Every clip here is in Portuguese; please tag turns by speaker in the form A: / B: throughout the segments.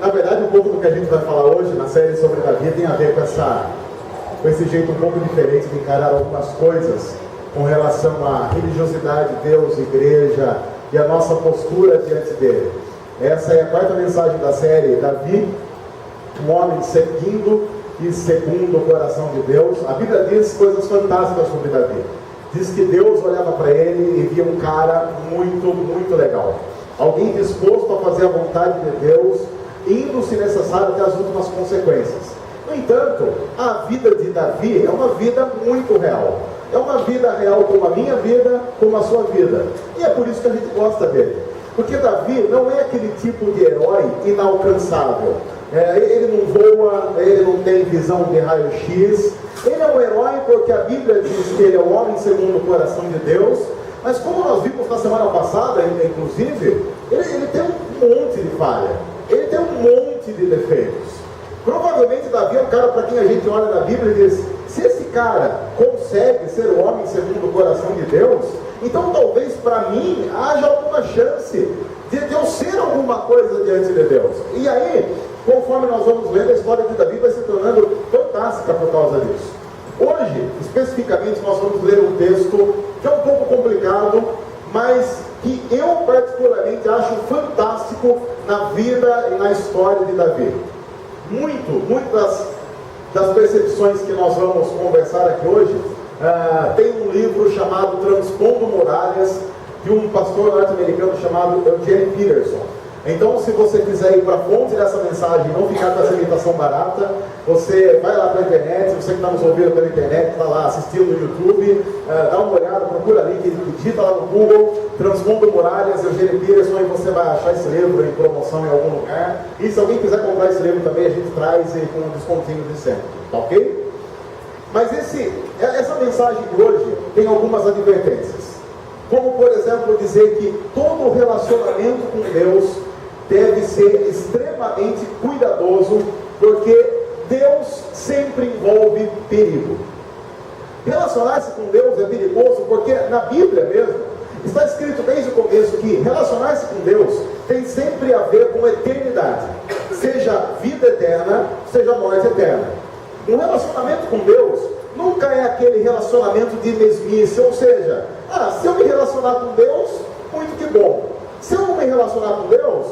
A: Na verdade, um pouco do que a gente vai falar hoje na série sobre Davi tem a ver com esse jeito um pouco diferente de encarar algumas coisas com relação à religiosidade, Deus, igreja e a nossa postura diante dele. Essa é a quarta mensagem da série, Davi, um homem seguindo e segundo o coração de Deus. A Bíblia diz coisas fantásticas sobre Davi. Diz que Deus olhava para ele e via um cara muito, muito legal. Alguém disposto a fazer a vontade de Deus, indo, se necessário, até as últimas consequências. No entanto, a vida de Davi é uma vida muito real. É uma vida real como a minha vida, como a sua vida. E é por isso que a gente gosta dele. Porque Davi não é aquele tipo de herói inalcançável. Ele não voa, ele não tem visão de raio-x. Ele é um herói porque a Bíblia diz que ele é o homem segundo o coração de Deus. Mas como nós vimos na semana passada, inclusive, ele tem um monte de falha. Ele tem um monte de defeitos. Provavelmente Davi é um cara para quem a gente olha na Bíblia e diz: se esse cara consegue ser o homem segundo o coração de Deus, então talvez para mim haja alguma chance de eu ser alguma coisa diante de Deus. E aí, conforme nós vamos lendo, a história de Davi vai se tornando fantástica por causa disso. Hoje, especificamente, nós vamos ler um texto que é um pouco complicado, mas que eu particularmente acho fantástico na vida e na história de Davi. Muitas das percepções que nós vamos conversar aqui hoje, tem um livro chamado Transpondo Muralhas, de um pastor norte-americano chamado Eugene Peterson. Então, se você quiser ir para a fonte dessa mensagem e não ficar com essa imitação barata, você vai lá para a internet. Você que está nos ouvindo pela internet, está lá assistindo no YouTube, dá uma olhada, procura ali, digita lá no Google, Transpondo Muralhas, Eugene Peterson, e você vai achar esse livro em promoção em algum lugar. E se alguém quiser comprar esse livro também, a gente traz com um descontinho de sempre, tá ok? Mas essa mensagem de hoje tem algumas advertências. Como, por exemplo, dizer que todo relacionamento com Deus deve ser extremamente cuidadoso, porque Deus sempre envolve perigo. Relacionar-se com Deus é perigoso, porque na Bíblia mesmo, está escrito desde o começo que relacionar-se com Deus tem sempre a ver com eternidade. Seja vida eterna, seja morte eterna. Um relacionamento com Deus nunca é aquele relacionamento de mesmice, ou seja, se eu me relacionar com Deus, muito que bom. Se eu não me relacionar com Deus,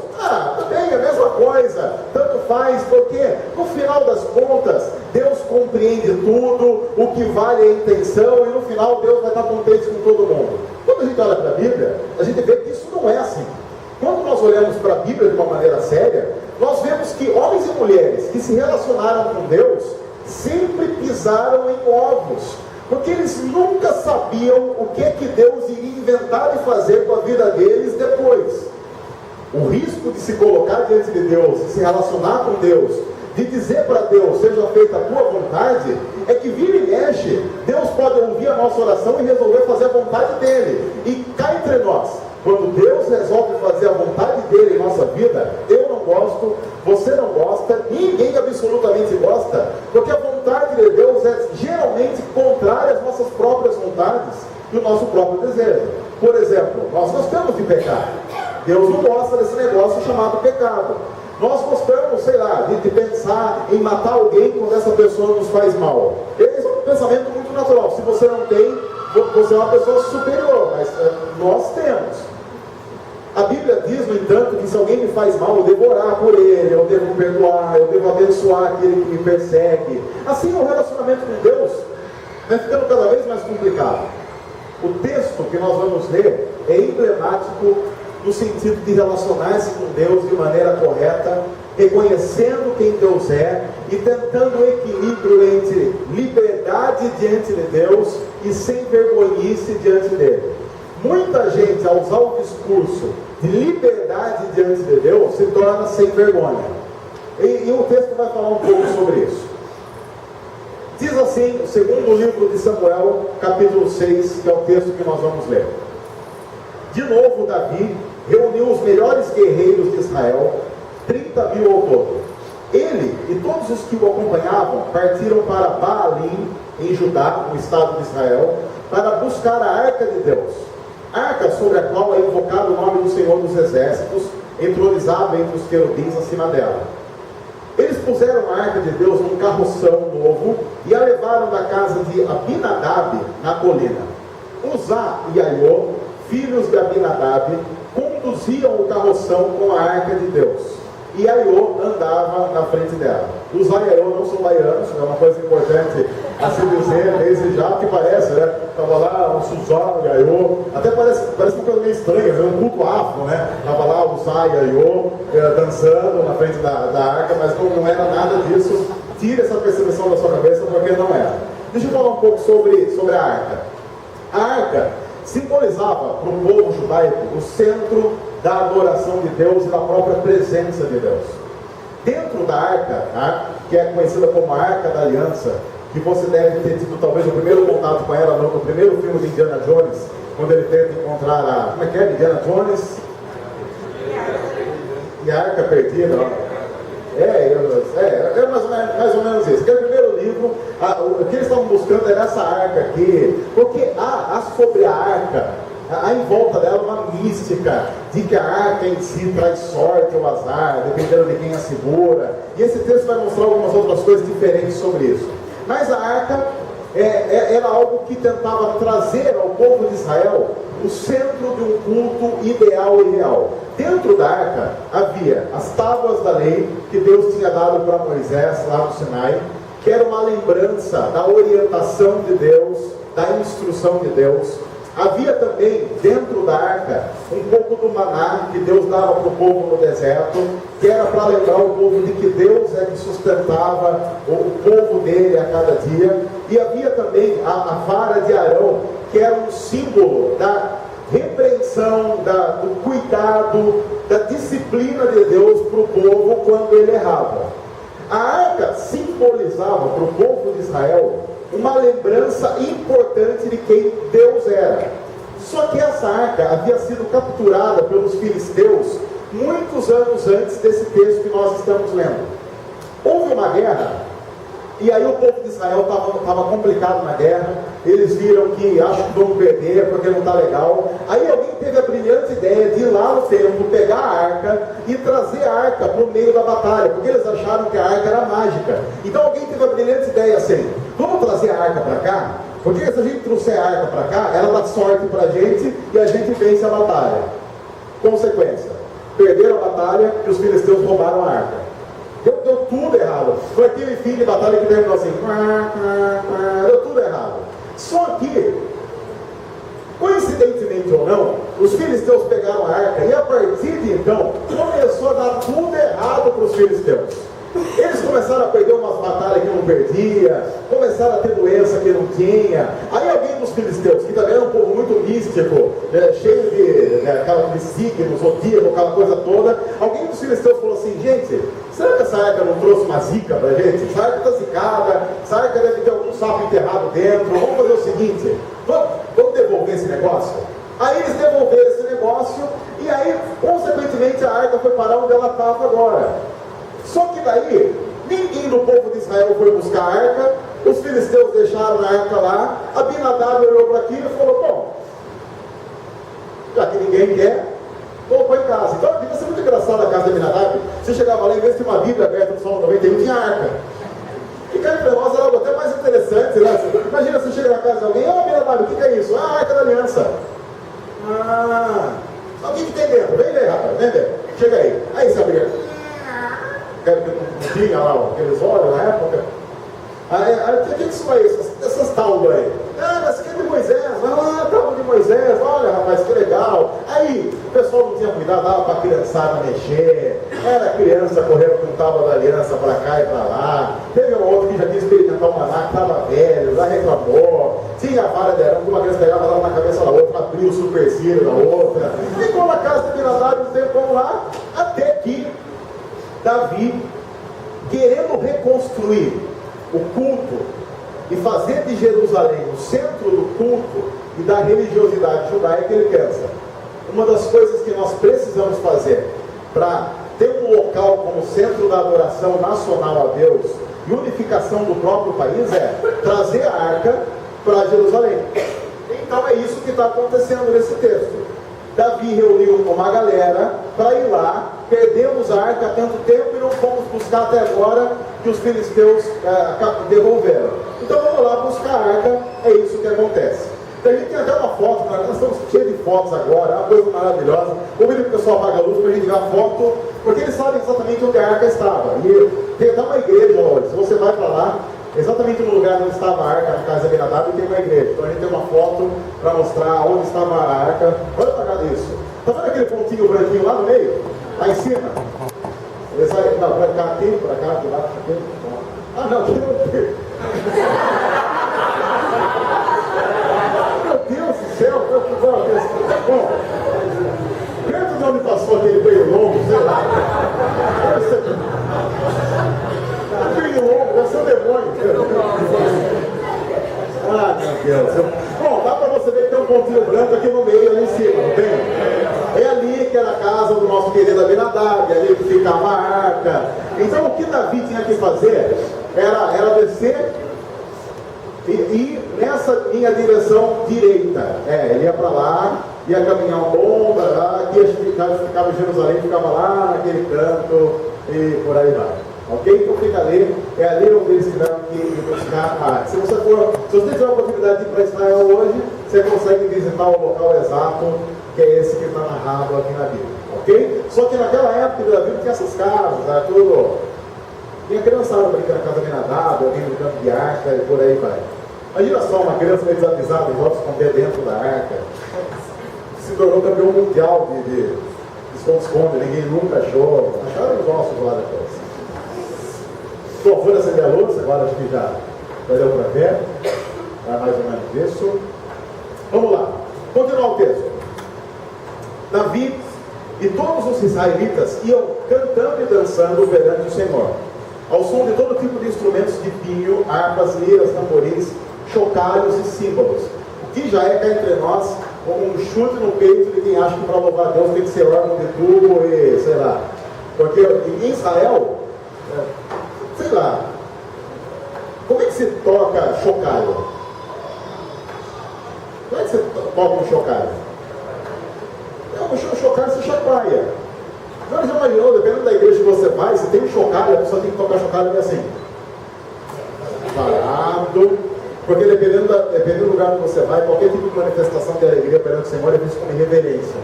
A: também é a mesma coisa, tanto faz, porque no final das contas, Deus compreende tudo, o que vale é a intenção, e no final Deus vai estar contente com todo mundo. Quando a gente olha para a Bíblia, a gente vê que isso não é assim. Quando nós olhamos para a Bíblia de uma maneira séria, nós vemos que homens e mulheres que se relacionaram com Deus, sempre pisaram em ovos, porque eles nunca sabiam o que Deus iria inventar de fazer com a vida deles depois. O risco de se colocar diante de Deus, de se relacionar com Deus, de dizer para Deus, seja feita a tua vontade, é que vira e mexe, Deus pode ouvir a nossa oração e resolver fazer a vontade dele. E cá entre nós, quando Deus resolve fazer a vontade dele em nossa vida, eu não gosto, você não gosta, ninguém absolutamente gosta, porque a vontade de Deus é geralmente contrária às nossas próprias vontades e o nosso próprio desejo. Por exemplo, nós gostamos de pecar. Deus não gosta desse negócio chamado pecado. Nós gostamos, de pensar em matar alguém quando essa pessoa nos faz mal. Esse é um pensamento muito natural. Se você não tem, você é uma pessoa superior, mas nós temos. A Bíblia diz, no entanto, que se alguém me faz mal, eu devo orar por ele, eu devo perdoar, eu devo abençoar aquele que me persegue. Assim, o relacionamento com Deus vai ficando cada vez mais complicado. O texto que nós vamos ler é emblemático no sentido de relacionar-se com Deus de maneira correta, reconhecendo quem Deus é e tentando o equilíbrio entre liberdade diante de Deus e sem vergonhice diante dele. Muita gente, ao usar o discurso de liberdade diante de Deus, se torna sem vergonha. E o texto vai falar um pouco sobre isso. Diz assim, o segundo livro de Samuel, capítulo 6, que é o texto que nós vamos ler. De novo, Davi reuniu os melhores guerreiros de Israel, 30.000 ao todo. Ele e todos os que o acompanhavam partiram para Baalim, em Judá, no estado de Israel, para buscar a arca de Deus. Arca sobre a qual é invocado o nome do Senhor dos Exércitos, entronizava entre os querubins acima dela. Eles puseram a arca de Deus num carroção novo e a levaram da casa de Abinadab na colina. Uzá e Aiô, filhos de Abinadab, conduziam o carroção com a arca de Deus. E Aiô andava na frente dela. Uzá e Aiô não são baianos, é uma coisa importante a se dizer desde já, que parece, né? Estava lá o Suzá e Aiô, até parece uma coisa meio estranha, né? Um culto afro, né? Estava lá o Uzá e Aiô dançando na frente da arca, mas não era nada disso. Tire essa percepção da sua cabeça, porque não era. Deixa eu falar um pouco sobre a arca. A arca simbolizava para o povo judaico o centro da adoração de Deus e da própria presença de Deus. Dentro da arca, tá, que é conhecida como a Arca da Aliança, que você deve ter tido talvez o primeiro contato com ela no primeiro filme de Indiana Jones, quando ele tenta encontrar a... Como é que é? Indiana Jones? E a Arca Perdida. É mais ou menos isso. Que é o primeiro livro, o que eles estavam buscando era essa arca aqui, porque há sobre a arca, há em volta dela uma mística de que a arca em si traz sorte ou azar, dependendo de quem a segura. E esse texto vai mostrar algumas outras coisas diferentes sobre isso. Mas a arca era algo que tentava trazer ao povo de Israel o centro de um culto ideal e real. Dentro da arca havia as tábuas da lei que Deus tinha dado para Moisés lá no Sinai, que era uma lembrança da orientação de Deus, da instrução de Deus. Havia também dentro da arca um pouco do maná que Deus dava para o povo no deserto, que era para lembrar o povo de que Deus é que sustentava o povo dele a cada dia. E havia também a vara de Arão, que era um símbolo da repreensão, do cuidado, da disciplina de Deus para o povo quando ele errava. A arca simbolizava para o povo de Israel uma lembrança importante de quem Deus era. Só que essa arca havia sido capturada pelos filisteus muitos anos antes desse texto que nós estamos lendo. Houve uma guerra, e aí o povo de Israel estava complicado na guerra. Eles viram que acho que vão perder porque não está legal. Aí alguém teve a brilhante ideia de ir lá no templo, pegar a arca e trazer a arca para o meio da batalha, porque eles acharam que a arca era mágica. Então alguém teve a brilhante ideia assim: vamos trazer a arca para cá? Porque se a gente trouxer a arca para cá, ela dá sorte para a gente e a gente vence a batalha. Consequência: perderam a batalha e os filisteus roubaram a arca. Deu tudo errado. Foi aquele fim de batalha que terminou assim, deu tudo errado. Só que, coincidentemente ou não, os filisteus pegaram a arca e a partir de então começou a dar tudo errado para os filisteus. Eles começaram a perder umas batalhas que não perdia, começaram a ter doença que não tinha. Aí alguém dos filisteus, que também era um povo muito místico, cheio de signos, zodíaco, aquela coisa toda, alguém dos filisteus falou assim: gente, será que essa arca não trouxe uma zica pra gente? Essa arca está zicada, essa arca deve ter algum sapo enterrado dentro. Vamos fazer o seguinte, vamos devolver esse negócio? Aí eles devolveram esse negócio e aí, consequentemente, a arca foi parar onde ela estava agora. Só que daí, ninguém do povo de Israel foi buscar a arca, os filisteus deixaram a arca lá, Abinadab olhou para aquilo e falou: bom, já que ninguém quer, colocou em casa. Então devia ser muito engraçado a casa de Abinadab. Você chegava lá, em vez de ter uma Bíblia aberta no Salmo 91, tinha a arca. E cá entre nós era algo até mais interessante, né? Imagina você chega na casa de alguém: ô Abinadab, o que é isso? Ah, a Arca da Aliança. O que tem dentro? Vem ver, rapaz, vem ver. Chega aí. Aí você abria. Que não tinha lá aqueles olhos na época. Aí o que isso aí? Essas tábuas aí? Mas que é de Moisés. Tábua de Moisés. Olha, rapaz, que legal. Aí o pessoal não tinha cuidado, dava para a criançada mexer. Era criança correndo com tábua da aliança para cá e para lá. Teve um outro que já quis experimentar o maná, que estava velho, já reclamou. Tinha a vara de arame, uma criança pegava lá na cabeça da outra, abria o supercílio da outra. Ficou na casa de Abinadab um tempão lá, até que Davi, querendo reconstruir o culto e fazer de Jerusalém o centro do culto e da religiosidade judaica, ele pensa: uma das coisas que nós precisamos fazer para ter um local como centro da adoração nacional a Deus e unificação do próprio país é trazer a arca para Jerusalém. Então é isso que está acontecendo nesse texto. Davi reuniu uma galera para ir lá, perdemos a arca há tanto tempo e não fomos buscar até agora, que os filisteus devolveram. Então vamos lá buscar a arca, é isso que acontece. Então a gente tem até uma foto, nós estamos cheios de fotos agora, é uma coisa maravilhosa. Vou pedir que o pessoal apague a luz para a gente ver a foto, porque eles sabem exatamente onde a arca estava. E tem até uma igreja hoje, se você vai para lá, exatamente no lugar onde estava a arca, na casa de Abinadab, tem uma igreja. Então a gente tem uma foto para mostrar onde estava a arca. Olha para cá isso. Está vendo aquele pontinho branquinho lá no meio? Lá em cima? Eles saem, não, para cá, aqui, para cá, de lá, aqui. Ah, não, aqui não tem. Meu Deus do céu, bom, dentro de onde passou aquele peio longo, sei lá. Peio longo, deve ser um demônio. Ah, meu Deus. Bom, dá para você ver que tem um pontinho branco aqui no meio, ali em cima, não tem? É ali que era a casa do nosso querido Abinadab, ali que ficava a arca. Então o que Davi tinha que fazer era descer e ir nessa minha direção direita. Ele ia para lá, ia caminhar um bom, aqui ficava em Jerusalém, ficava lá naquele canto e por aí vai. Ok? Então fica ali, é ali onde eles tiveram que buscar a arca. Se você tiver a oportunidade de ir para Israel hoje, você consegue visitar o local exato, que é esse que está narrado aqui na Bíblia. Ok? Só que naquela época da Bíblia tinha essas casas, era tudo. Tinha criançada brincando na casa de Abinadab, alguém brincando de arca e por aí vai. Imagina só uma criança meio desavisada e volta a esconder dentro da arca. Se tornou campeão mundial de esconde-esconde, ninguém nunca achou. Acharam os nossos lá depois. Bom, foi acender a luz, agora acho que já deu para ver. É mais ou menos isso. Vamos lá, continuar o texto. Davi e todos os israelitas iam cantando e dançando perante o Senhor, ao som de todo tipo de instrumentos de pinho, harpas, liras, tamborins, chocalhos e símbolos, o que já é cá entre nós como um chute no peito de quem acha que para louvar a Deus tem que ser órgão de tubo e sei lá, porque em Israel, sei lá, como é que se toca chocalho? Como é que você toca um chocalho? O chocalho se chacoalha. Agora já imaginou, dependendo da igreja que você vai, se tem um chocalho, a pessoa tem que tocar chocalho meio assim. Parado. Porque dependendo do lugar que você vai, qualquer tipo de manifestação de alegria perante o Senhor é visto como irreverência.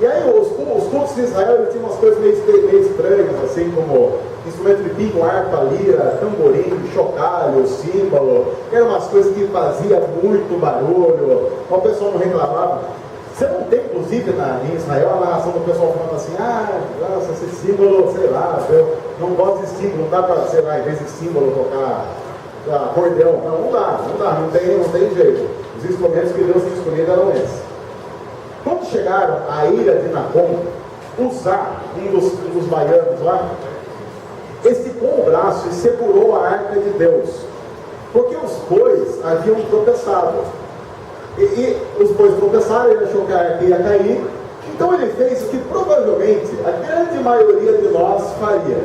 A: E aí os cultos de Israel eles tinham umas coisas meio estranhas, assim como instrumento de pinho, harpa, lira, tamborim, chocalho, símbolo. Eram umas coisas que faziam muito barulho, o pessoal não reclamava. Você não tem, inclusive, em Israel, a narração do pessoal falando assim, nossa, esse símbolo, sei lá, eu não gosto de símbolo, não dá para, sei lá, em vez de símbolo, tocar acordeão. Não tem jeito. Os instrumentos que Deus tinha escolhido eram esses. Quando chegaram à ilha de Nacon, Uzá, um dos baianos lá, esticou o braço e segurou a arca de Deus, porque os bois haviam tropeçado. E os bois tropeçaram, ele achou que a arca ia cair, então ele fez o que provavelmente a grande maioria de nós faria.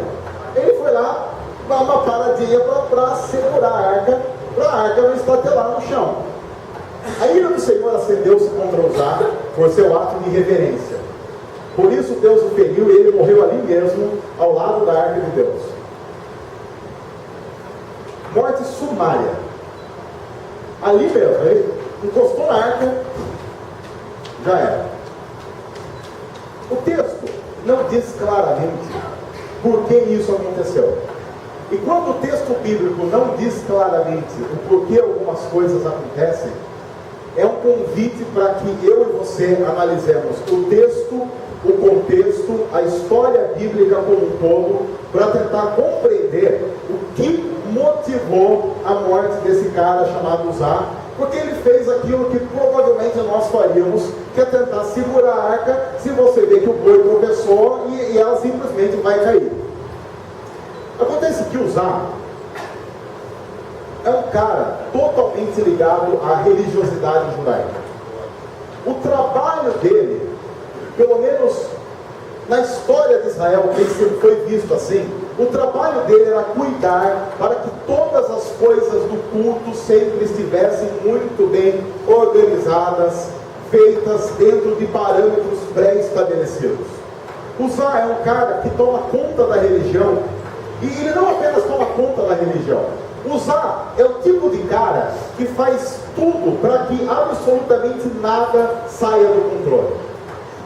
A: Ele foi lá, dar uma paradinha para segurar a arca, para a arca não estatelar no chão. A ira do Senhor acendeu-se contra Uzá por seu ato de irreverência. Por isso Deus o feriu e ele morreu ali mesmo, ao lado da arca de Deus. Morte sumária. Ali mesmo, ele encostou na arca, já era. O texto não diz claramente por que isso aconteceu. E quando o texto bíblico não diz claramente o porquê algumas coisas acontecem, é um convite para que eu e você analisemos o texto, o contexto, a história bíblica como um todo, para tentar compreender o que motivou a morte desse cara chamado Uzá, porque ele fez aquilo que provavelmente nós faríamos, que é tentar segurar a arca, se você vê que o boi tropeçou e ela simplesmente vai cair. Acontece que Uzá é um cara totalmente ligado à religiosidade judaica. O trabalho dele, pelo menos na história de Israel, que sempre foi visto assim, o trabalho dele era cuidar para que todas as coisas do culto sempre estivessem muito bem organizadas, feitas dentro de parâmetros pré-estabelecidos. Uzá é um cara que toma conta da religião, e ele não apenas toma conta da religião. Uzá é o tipo de cara que faz tudo para que absolutamente nada saia do controle.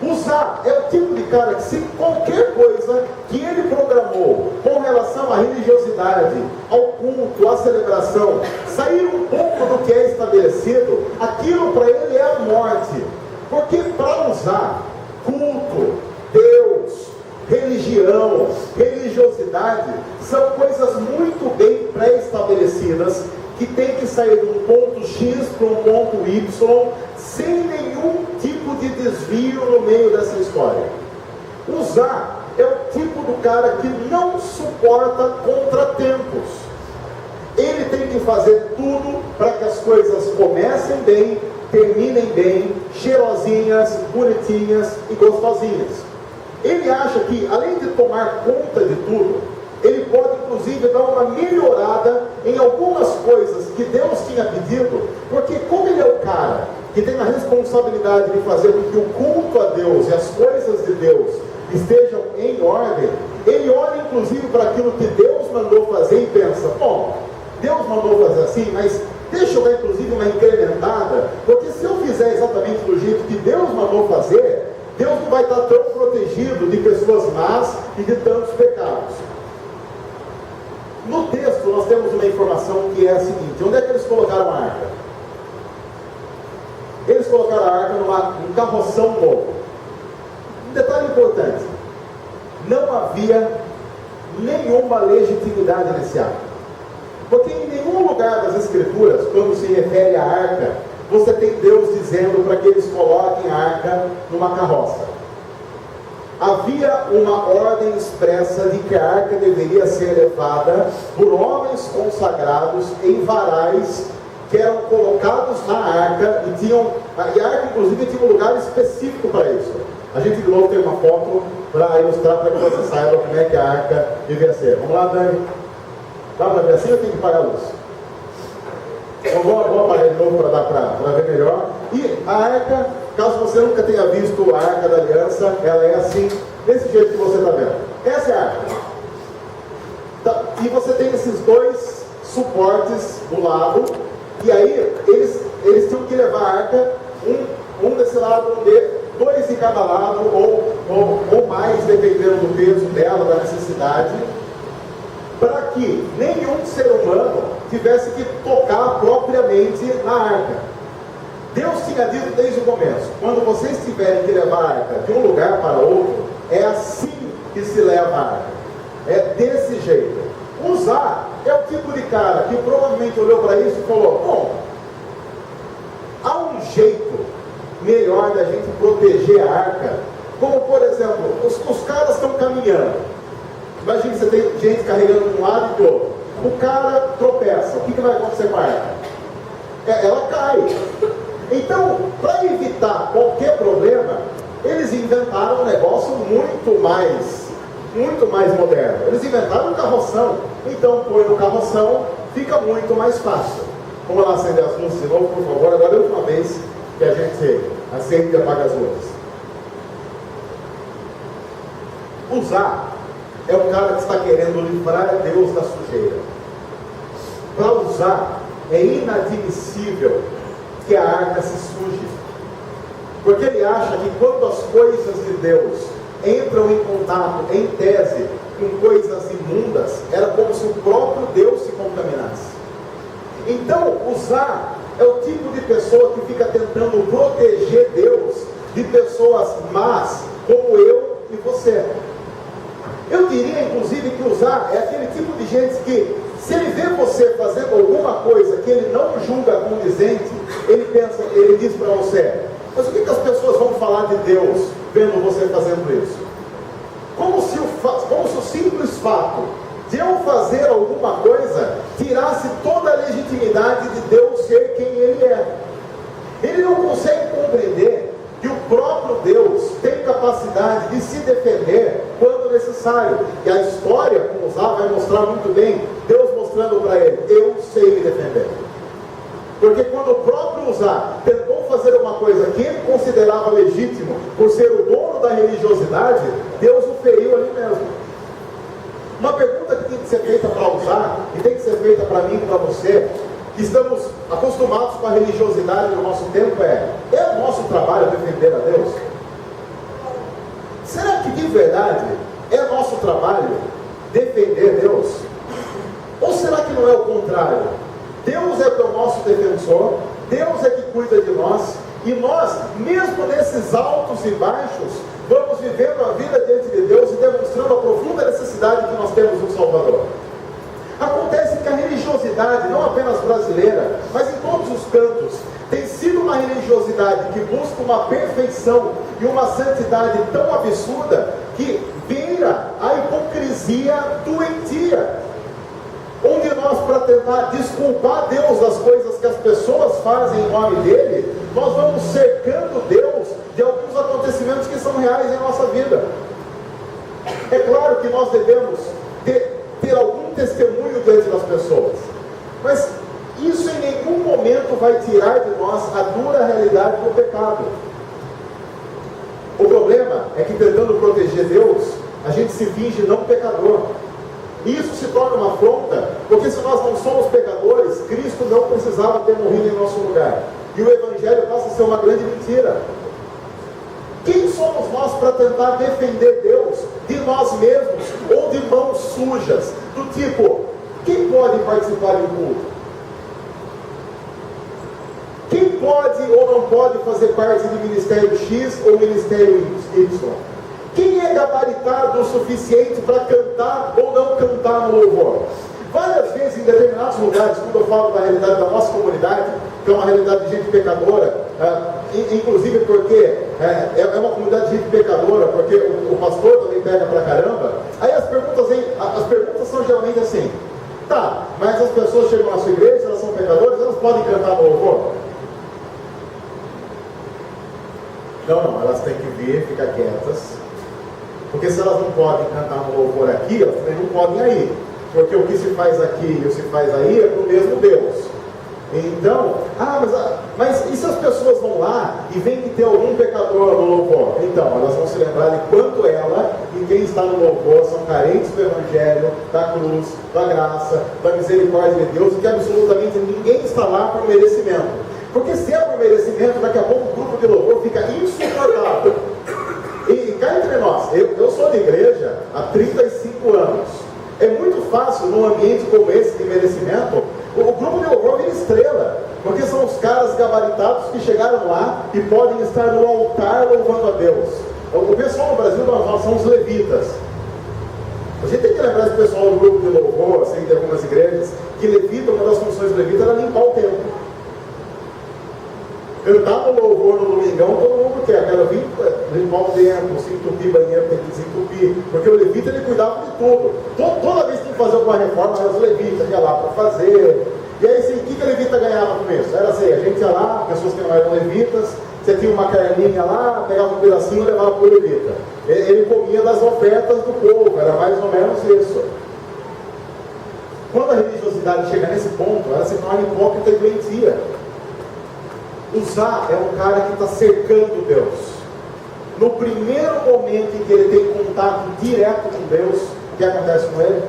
A: Uzá é o tipo de cara que, se qualquer coisa que ele programou com relação à religiosidade, ao culto, à celebração, sair um pouco do que é estabelecido, aquilo para ele é a morte. Porque para Uzá, culto, Deus, religião, religiosidade, são coisas muito bem pré-estabelecidas, que tem que sair de um ponto X para um ponto Y, sem nenhum tipo de desvio no meio dessa história. Uzá é o tipo do cara que não suporta contratempos. Ele tem que fazer tudo para que as coisas comecem bem, terminem bem, cheirosinhas, bonitinhas e gostosinhas. Ele acha que, além de tomar conta de tudo, ele pode inclusive dar uma melhorada em algumas coisas que Deus tinha pedido, porque como ele é o cara que tem a responsabilidade de fazer com que o culto a Deus e as coisas de Deus estejam em ordem, ele olha inclusive para aquilo que Deus mandou fazer e pensa, bom, Deus mandou fazer assim, mas deixa eu dar inclusive uma incrementada, porque se eu fizer exatamente do jeito que Deus mandou fazer, Deus não vai estar tão protegido de pessoas más e de tantos pecados. No texto nós temos uma informação que é a seguinte: onde é que eles colocaram a arca? Eles colocaram a arca num carroção novo. Um detalhe importante: não havia nenhuma legitimidade nesse ato, porque em nenhum lugar das Escrituras, quando se refere à arca, você tem Deus dizendo para que eles coloquem a arca numa carroça. Havia uma ordem expressa de que a arca deveria ser levada por homens consagrados em varais que eram colocados na arca, e a arca inclusive tinha um lugar específico para isso. A gente de novo tem uma foto para ilustrar, para que você saiba como é que a arca devia ser. Vamos lá, Dani. Dá para ver assim ou tem que pagar a luz? Eu vou apagar de novo para dar para ver melhor. E a arca, caso você nunca tenha visto a arca da aliança, ela é assim, desse jeito que você está vendo. Essa é a arca. Tá, e você tem esses dois suportes do lado, e aí eles tinham que levar a arca, um desse lado, dois de cada lado, ou mais, dependendo do peso dela, da necessidade, para que nenhum ser humano tivesse que tocar propriamente na arca. Deus tinha dito desde o começo: quando vocês tiverem que levar a arca de um lugar para outro, é assim que se leva a arca. É desse jeito. Uzá é o tipo de cara que provavelmente olhou para isso e falou: bom, há um jeito melhor da gente proteger a arca, como por exemplo, os caras estão caminhando. Imagina, você tem gente carregando de um lado e do outro. O cara tropeça. O que vai acontecer com a arca? Ela cai. Então, para evitar qualquer problema, eles inventaram um negócio muito mais moderno. Eles inventaram um carroção. Então, põe no carroção, fica muito mais fácil. Vamos lá acender as luzes de novo, por favor. Agora é a última vez que a gente acende e apaga as luzes. Uzá é o cara que está querendo livrar Deus da sujeira. Para Uzá, é inadmissível que a arca se suje, porque ele acha que quando as coisas de Deus entram em contato, em tese, com coisas imundas, era como se o próprio Deus se contaminasse. Então, Uzá é o tipo de pessoa que fica tentando proteger Deus de pessoas más, como eu e você. Eu diria, inclusive, que Uzá é aquele tipo de gente que, se ele vê você fazendo alguma coisa que ele não julga condizente, ele diz para você: mas o que as pessoas vão falar de Deus vendo você fazendo isso? Como se o simples fato de eu fazer alguma coisa tirasse toda a legitimidade de Deus ser quem Ele é. Ele não consegue compreender que o próprio Deus tem capacidade de se defender quando necessário. E a história com Uzá vai mostrar muito bem Deus mostrando para ele: eu sei me defender. Porque quando o próprio Uzá tentou fazer uma coisa que ele considerava legítimo, por ser o dono da religiosidade, Deus o feriu ali mesmo. Uma pergunta que tem que ser feita para usar, e tem que ser feita para mim e para você, que estamos acostumados com a religiosidade no nosso tempo, é o nosso trabalho defender a Deus? Será que de verdade é nosso trabalho defender Deus? Ou será que não é o contrário? Deus é o nosso defensor, Deus é que cuida de nós, e nós, mesmo nesses altos e baixos, vamos vivendo a vida diante de Deus e demonstrando a profunda necessidade que nós temos do Salvador. Acontece que a religiosidade, não apenas brasileira, mas em todos os cantos, tem sido uma religiosidade que busca uma perfeição e uma santidade tão absurda que beira a hipocrisia doentia. Onde nós, para tentar desculpar Deus das coisas que as pessoas fazem em nome dele, nós vamos cercando Deus de alguns acontecimentos que são reais em nossa vida. É claro que nós devemos ter algum testemunho diante das pessoas, mas isso em nenhum momento vai tirar de nós a dura realidade do pecado. O problema é que, tentando proteger Deus, a gente se finge não pecador. E isso se torna uma afronta, porque se nós não somos pecadores, Cristo não precisava ter morrido em nosso lugar. E o Evangelho passa a ser uma grande mentira. Quem somos nós para tentar defender Deus de nós mesmos ou de mãos sujas? Do tipo, quem pode participar de um culto? Quem pode ou não pode fazer parte de ministério X ou ministério Y? Quem é gabaritado o suficiente para cantar ou não cantar no louvor? Várias vezes, em determinados lugares, quando eu falo da realidade da nossa comunidade, que é uma realidade de gente pecadora, inclusive porque é uma comunidade de gente pecadora, porque o pastor também pega pra caramba, aí as perguntas são geralmente assim: tá, mas as pessoas chegam na sua igreja, elas são pecadoras, elas podem cantar no louvor? Não, elas têm que vir, ficar quietas, porque se elas não podem cantar no louvor aqui, elas também não podem aí, porque o que se faz aqui e o que se faz aí é pro mesmo Deus. Então, mas e se as pessoas vão lá e veem que tem algum pecador no louvor? Então, elas vão se lembrar de quanto ela e quem está no louvor são carentes do Evangelho, da cruz, da graça, da misericórdia de Deus, e que absolutamente ninguém está lá por merecimento. Porque se é por merecimento, daqui a pouco o grupo de louvor fica insuportável. E cá entre nós, eu sou de igreja há 35 anos. É muito fácil, num ambiente como esse de merecimento, o grupo de louvor vira estrela, porque são os caras gabaritados que chegaram lá e podem estar no altar louvando a Deus. O pessoal no Brasil, nós somos levitas. A gente tem que lembrar esse pessoal do grupo de louvor, assim, de algumas igrejas, que levita, uma das funções de levita era limpar o templo. Cantar no louvor no domingão, todo mundo quer vir limpar o templo, se entupir banheiro, tem que desentupir, porque o levita ele cuidava de tudo. Toda vez que tinha que fazer alguma reforma, era os levitas, ia lá para fazer. E aí, assim, o que a levita ganhava com isso? Era assim, a gente ia lá, pessoas que não eram levitas, você tinha uma carninha lá, pegava um pedacinho e levava para o levita. Ele comia das ofertas do povo, era mais ou menos isso. Quando a religiosidade chega nesse ponto, ela se torna hipócrita e doentia. Uzá é um cara que está cercando Deus. No primeiro momento em que ele tem contato direto com Deus, o que acontece com ele?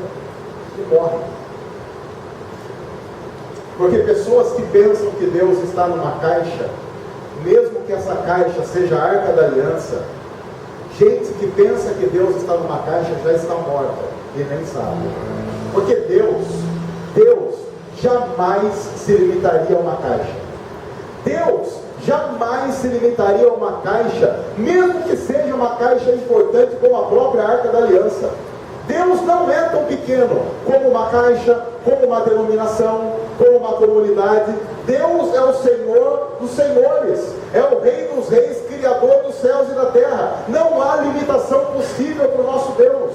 A: Ele morre. Porque pessoas que pensam que Deus está numa caixa, mesmo que essa caixa seja a Arca da Aliança, gente que pensa que Deus está numa caixa já está morta e nem sabe. Porque Deus jamais se limitaria a uma caixa. Deus jamais se limitaria a uma caixa, mesmo que seja uma caixa importante como a própria Arca da Aliança. Deus não é tão pequeno como uma caixa, como uma denominação, como uma comunidade. Deus é o Senhor dos senhores, é o Rei dos reis, Criador dos céus e da terra. Não há limitação possível para o nosso Deus.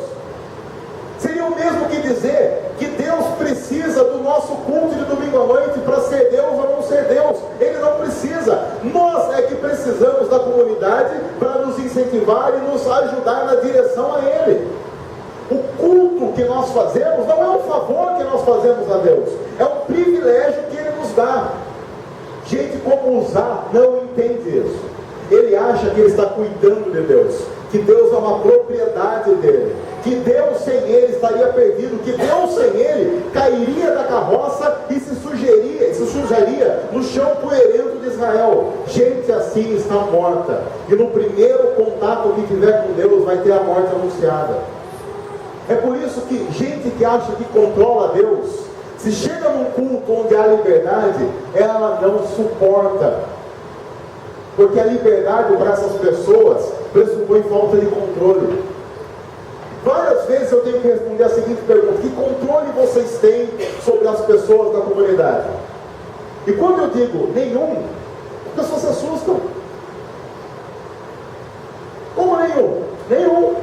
A: Seria o mesmo que dizer que Deus precisa do nosso culto de domingo à noite para ser Deus ou não ser Deus. Ele não precisa. Nós é que precisamos da comunidade para nos incentivar e nos ajudar na direção a Ele. O culto que nós fazemos não é um favor que nós fazemos a Deus, é um privilégio que Ele nos dá. Gente como Uzá não entende isso. Ele acha que ele está cuidando de Deus, que Deus é uma propriedade dele, que Deus sem ele estaria perdido, que Deus sem ele cairia da carroça e se sujaria no chão poeirento de Israel. Gente assim está morta, e no primeiro contato que tiver com Deus vai ter a morte anunciada. É por isso que gente que acha que controla Deus, se chega num culto onde há liberdade, ela não suporta, porque a liberdade para essas pessoas pressupõe falta de controle. Várias vezes eu tenho que responder a seguinte pergunta: que controle vocês têm sobre as pessoas da comunidade? E quando eu digo nenhum, as pessoas se assustam. Como nenhum? Nenhum.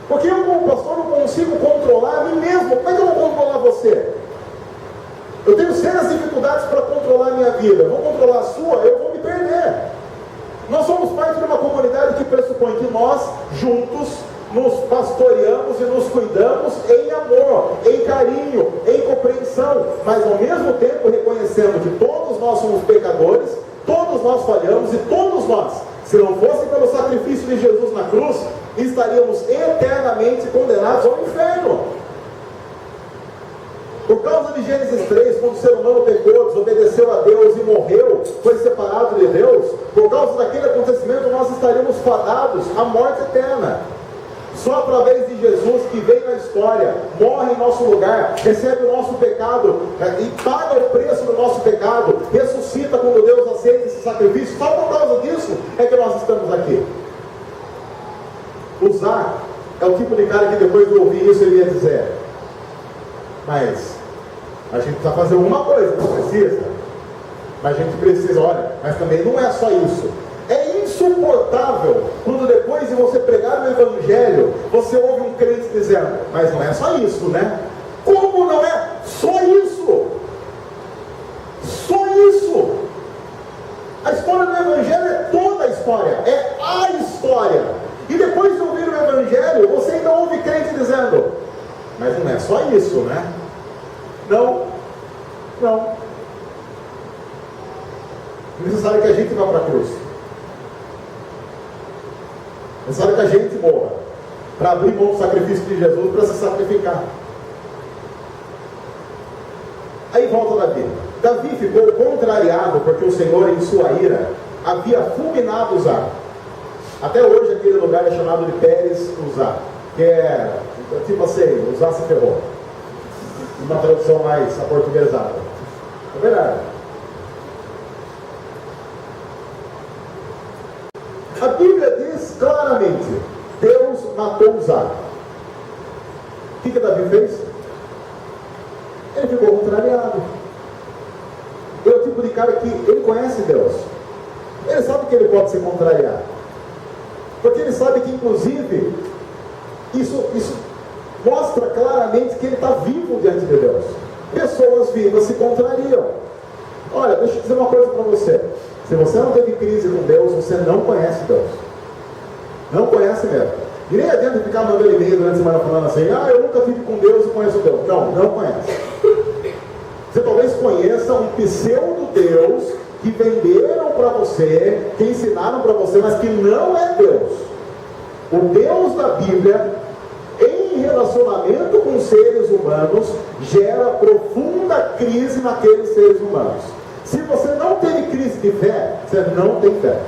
A: Porque eu, como pastor, não consigo controlar a mim mesmo. Como é que eu vou controlar você? Eu tenho sérias dificuldades para controlar a minha vida. Vou controlar a sua, eu vou me perder. Nós somos parte de uma comunidade que pressupõe que nós, juntos, nos pastoreamos e nos cuidamos em amor, em carinho, em compreensão, mas ao mesmo tempo reconhecendo que todos nós somos pecadores, todos nós falhamos, e todos nós, se não fosse pelo sacrifício de Jesus na cruz, estaríamos eternamente condenados ao inferno. Por causa de Gênesis 3, quando o ser humano pecou, desobedeceu a Deus e morreu, foi separado de Deus, por causa daquele acontecimento nós estaríamos fadados à morte eterna. Só através de Jesus, que vem na história, morre em nosso lugar, recebe o nosso pecado e paga o preço do nosso pecado, ressuscita quando Deus aceita esse sacrifício. Só por causa disso é que nós estamos aqui. Usar é o tipo de cara que depois de ouvir isso ele ia dizer: mas a gente precisa fazer uma coisa, não precisa, mas a gente precisa, olha, mas também não é só isso. É insuportável quando depois de você pregar o Evangelho, você ouve um crente dizendo: mas não é só isso, né? Como não é só isso? Só isso? A história do Evangelho é toda a história, é a história. E depois de ouvir o Evangelho, você ainda ouve crente dizendo: mas não é só isso, né? Não. É necessário que a gente vá para a cruz. É necessário que a gente morra para abrir mão do sacrifício de Jesus, para se sacrificar. Aí volta Davi. Davi ficou contrariado porque o Senhor, em sua ira, havia fulminado Uzá. Até hoje aquele lugar é chamado de Pérez Uzá, que é tipo assim, Uzá se ferrou. Uma tradução mais aportuguesada. É verdade. A Bíblia diz claramente: Deus matou Uzá. O que Davi fez? Ele ficou contrariado. Ele é o tipo de cara que ele conhece Deus. Ele sabe que ele pode se contrariar. Porque ele sabe que, inclusive, isso mostra claramente que ele está vivo diante de Deus. Pessoas vivas se contrariam. Olha, deixa eu dizer uma coisa para você. Se você não teve crise com Deus, você não conhece Deus. Não conhece mesmo. E nem adianta ficar mandando e-mail durante a semana falando assim: eu nunca tive com Deus e conheço Deus. Não conhece. Você talvez conheça um pseudo-Deus que venderam para você, que ensinaram para você, mas que não é Deus. O Deus da Bíblia, em relacionamento com seres humanos, gera profunda crise naqueles seres humanos. Se você não teve crise de fé, você não tem fé.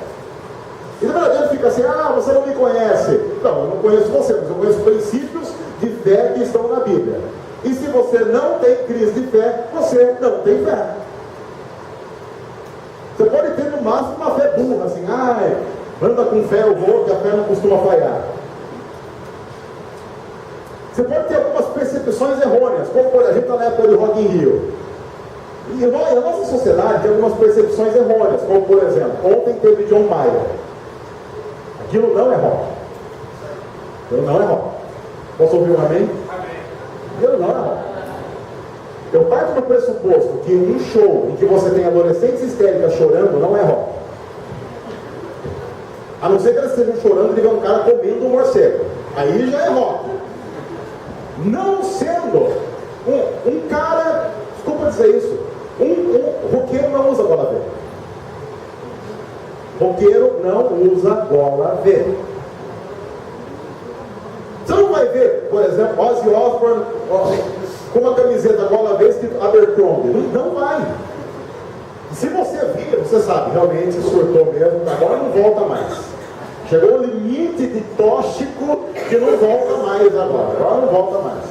A: E na verdade fica assim: você não me conhece. Não, eu não conheço você, mas eu conheço princípios de fé que estão na Bíblia. E se você não tem crise de fé, você não tem fé. Você pode ter no máximo uma fé burra, assim: anda com fé eu vou, que a fé não costuma falhar. Você pode ter algumas percepções errôneas, como por exemplo, a gente está na época do Rock in Rio. E a nossa sociedade tem algumas percepções errôneas, como por exemplo, ontem teve John Mayer. Aquilo não é rock. Aquilo não é rock. Posso ouvir um amém? Aquilo não é rock. Eu parto do pressuposto que um show em que você tem adolescentes histéricas chorando não é rock. A não ser que elas estejam chorando e tiver um cara comendo um morcego. Aí já é rock. Não sendo um cara, desculpa dizer isso, um roqueiro não usa bola verde. Roqueiro não usa gola V. Você não vai ver, por exemplo, Ozzy Osbourne com uma camiseta gola V escrito Abercrombie. Não vai. Se você vir, você sabe, realmente surtou mesmo, agora não volta mais. Chegou o limite de tóxico que não volta mais agora não volta mais.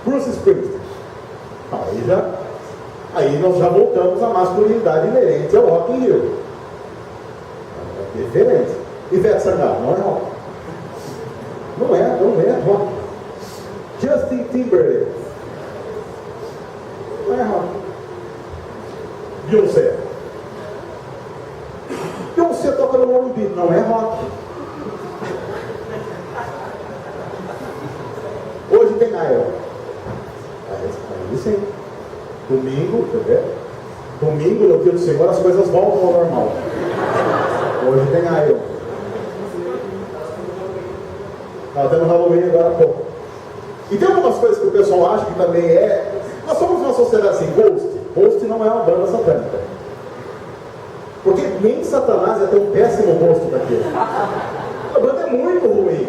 A: Bruce Springsteen. Aí nós já voltamos à masculinidade inerente ao Rock in Rio. É diferente. Ivete Sangalo, não é rock. Não é rock. Justin Timberlake. Não é rock. Beyoncé. Beyoncé toca no Morumbi, não é rock. Hoje tem Nael. Aí sim. Domingo, quer ver? Domingo, no dia do Senhor, as coisas voltam ao normal. Hoje tem Nael. Estava tendo Halloween agora há pouco. E tem algumas coisas que o pessoal acha que também é. Nós somos uma sociedade assim, Ghost não é uma banda satânica. Porque nem Satanás ia ter um péssimo gosto daquele. A banda é muito ruim.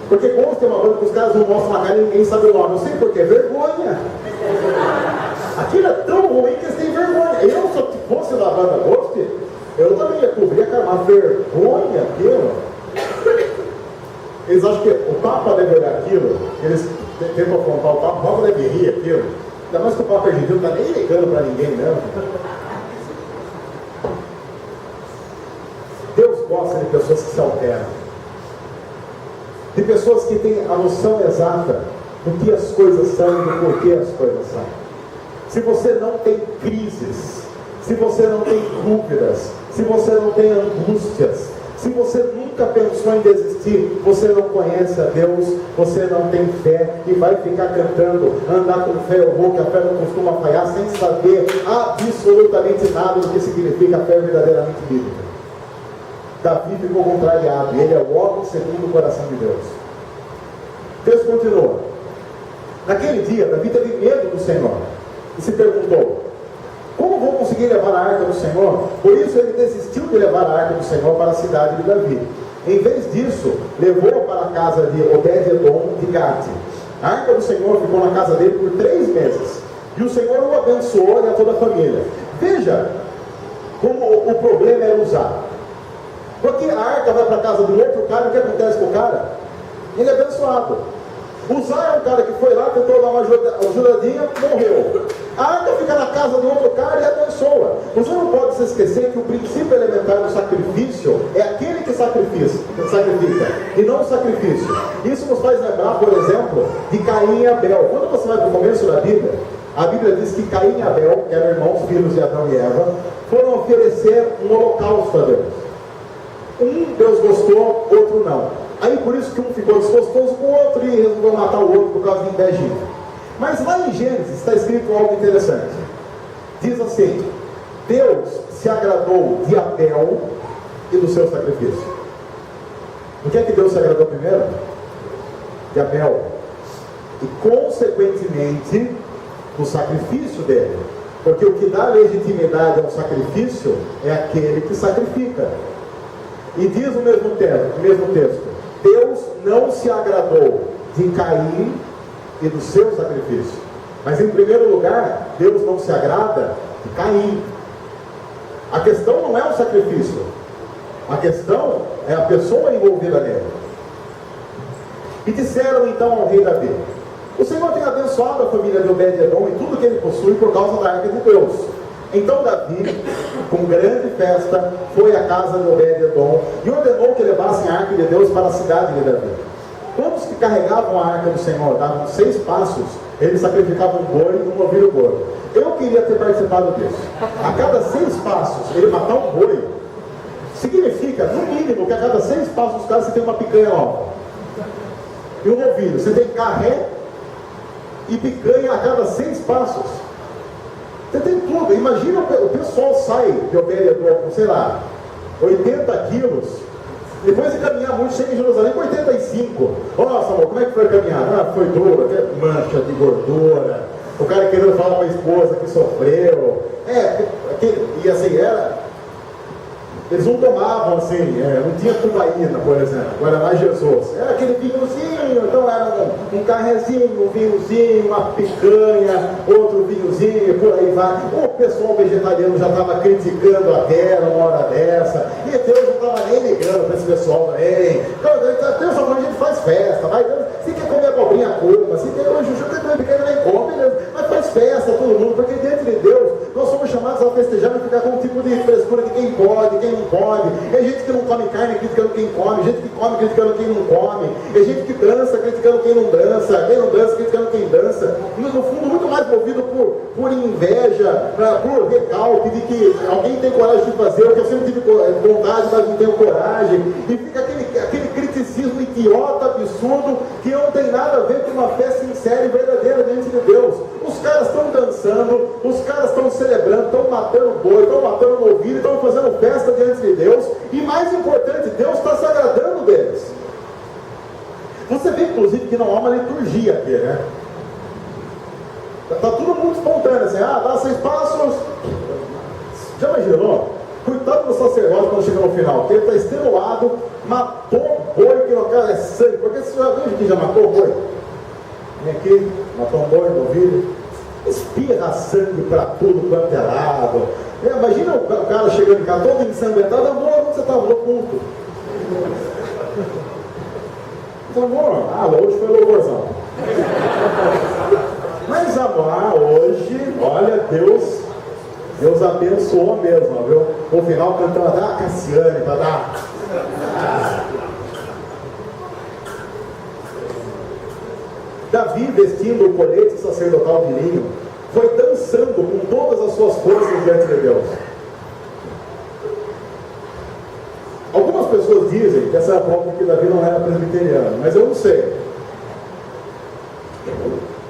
A: Porque Ghost é uma banda que os caras não mostram na cara e ninguém sabe o nome. Eu sei por quê, vergonha. Aquilo é tão ruim que eles têm vergonha. Eu, se eu fosse da banda Ghost, eu também ia cobrir a cara, uma vergonha aquilo. Eles acham que o Papa deve olhar aquilo, eles tentam afrontar o Papa deve rir aquilo. Ainda mais que o Papa argentino não está nem ligando para ninguém mesmo. Deus gosta de pessoas que se alteram. De pessoas que têm a noção exata do que as coisas são e do porquê as coisas são. Se você não tem crises, se você não tem dúvidas, se você não tem angústias, se você nunca pensou em desistir, você não conhece a Deus, você não tem fé e vai ficar cantando, andar com fé, eu vou, que a fé não costuma falhar, sem saber absolutamente nada do que significa a fé verdadeiramente bíblica. Davi ficou contrariado, e ele é o homem segundo o coração de Deus. Deus continua. Naquele dia, Davi teve medo do Senhor e se perguntou: como vou conseguir levar a arca do Senhor? Por isso ele desistiu de levar a arca do Senhor para a cidade de Davi. Em vez disso, levou-a para a casa de Obed-Edom de Gate. A arca do Senhor ficou na casa dele por 3 meses. E o Senhor o abençoou e a toda a família. Veja como o problema é usar. Porque a arca vai para a casa do outro cara, o que acontece com o cara? Ele é abençoado. Uzá é um cara que foi lá, tentou dar uma ajudadinha, morreu. A arca fica na casa do outro cara e abençoa. Você não pode se esquecer que o princípio elementar do sacrifício é aquele que sacrifica, e não o sacrifício. Isso nos faz lembrar, por exemplo, de Caim e Abel. Quando você vai para o começo da Bíblia, a Bíblia diz que Caim e Abel, que eram irmãos, filhos de Adão e Eva, foram oferecer um holocausto a Deus. Um Deus gostou, outro não. Aí por isso que um ficou desgostoso com o outro e resolveu matar o outro por causa de invejinha. Mas lá em Gênesis está escrito algo interessante. Diz assim: Deus se agradou de Abel e do seu sacrifício. O que é que Deus se agradou primeiro? De Abel. E consequentemente do sacrifício dele. Porque o que dá legitimidade ao sacrifício é aquele que sacrifica. E diz o mesmo texto: Deus não se agradou de Caim e do seu sacrifício. Mas em primeiro lugar, Deus não se agrada de Caim. A questão não é o sacrifício. A questão é a pessoa envolvida nele. E disseram então ao rei Davi: o Senhor tem abençoado a família de Obed-Edom e tudo que ele possui por causa da arca de Deus. Então Davi, com grande festa, foi à casa de Obed-Edom e ordenou que levassem a arca de Deus para a cidade de Davi. Quantos que carregavam a arca do Senhor davam 6 passos, eles sacrificavam um boi e um novilho gordo. Eu queria ter participado disso. A cada 6 passos, ele matar um boi, significa, no mínimo, que a cada 6 passos dos caras você tem uma picanha nova. E um novilho, você tem carré e picanha a cada 6 passos. Você tem tudo. Imagina o pessoal sai de Obed-Edom com, sei lá, 80 quilos, depois de caminhar muito, chega em Jerusalém com 85. Nossa, amor, como é que foi caminhar? Ah, foi duro, até mancha de gordura, o cara querendo falar para a esposa que sofreu. E assim, Eles não tomavam assim, não tinha tubaína, por exemplo, Guaraná Jesus. Era aquele vinhozinho, então era um carrezinho, um vinhozinho, uma picanha, outro vinhozinho, e por aí vai. O pessoal vegetariano já estava criticando a terra uma hora dessa, e Deus não estava nem ligando para esse pessoal também. Deus falou, a gente faz festa, vai, se quer comer abobrinha, coma, se quer hoje o quer comer picanha, nem come, mas faz festa todo mundo, porque diante de Deus, nós somos chamados a festejar e ficar com um tipo de frescura de quem pode, quem não pode. É gente que não come carne criticando quem come, gente que come criticando quem não come, é gente que dança criticando quem não dança criticando quem dança. No fundo, muito mais movido por inveja, por recalque de que alguém tem coragem de fazer o que eu sempre tive vontade, mas não tenho coragem. E fica aquele criticismo idiota, absurdo, que não tem nada a ver com uma fé sincera e verdadeira diante de Deus. Os caras estão dançando, os caras estão celebrando, estão matando boi, estão matando novilho, estão fazendo festa diante de Deus, e mais importante, Deus está se agradando deles. Você vê, inclusive, que não há uma liturgia aqui, né? Está tudo muito espontâneo, assim, dá 6 passos. Já imaginou? Cuidado do sacerdote quando chega no final, porque ele está extenuado, matou boi, que no caso é sangue, porque você já viu que já matou boi? Vem aqui, matou um boi, novilho, espirra sangue para tudo quanto é lado. Imagina o cara chegando em casa todo ensanguentado, amor, onde você estava? No culto. Amor, hoje foi louvorzão. Mas amor, hoje, olha, Deus abençoou mesmo, viu? No final cantando a Cassiane, para dar. Davi, vestindo o colete sacerdotal de linho, foi dançando com todas as suas forças diante de Deus. Algumas pessoas dizem que essa é a prova que Davi não era presbiteriano, mas eu não sei.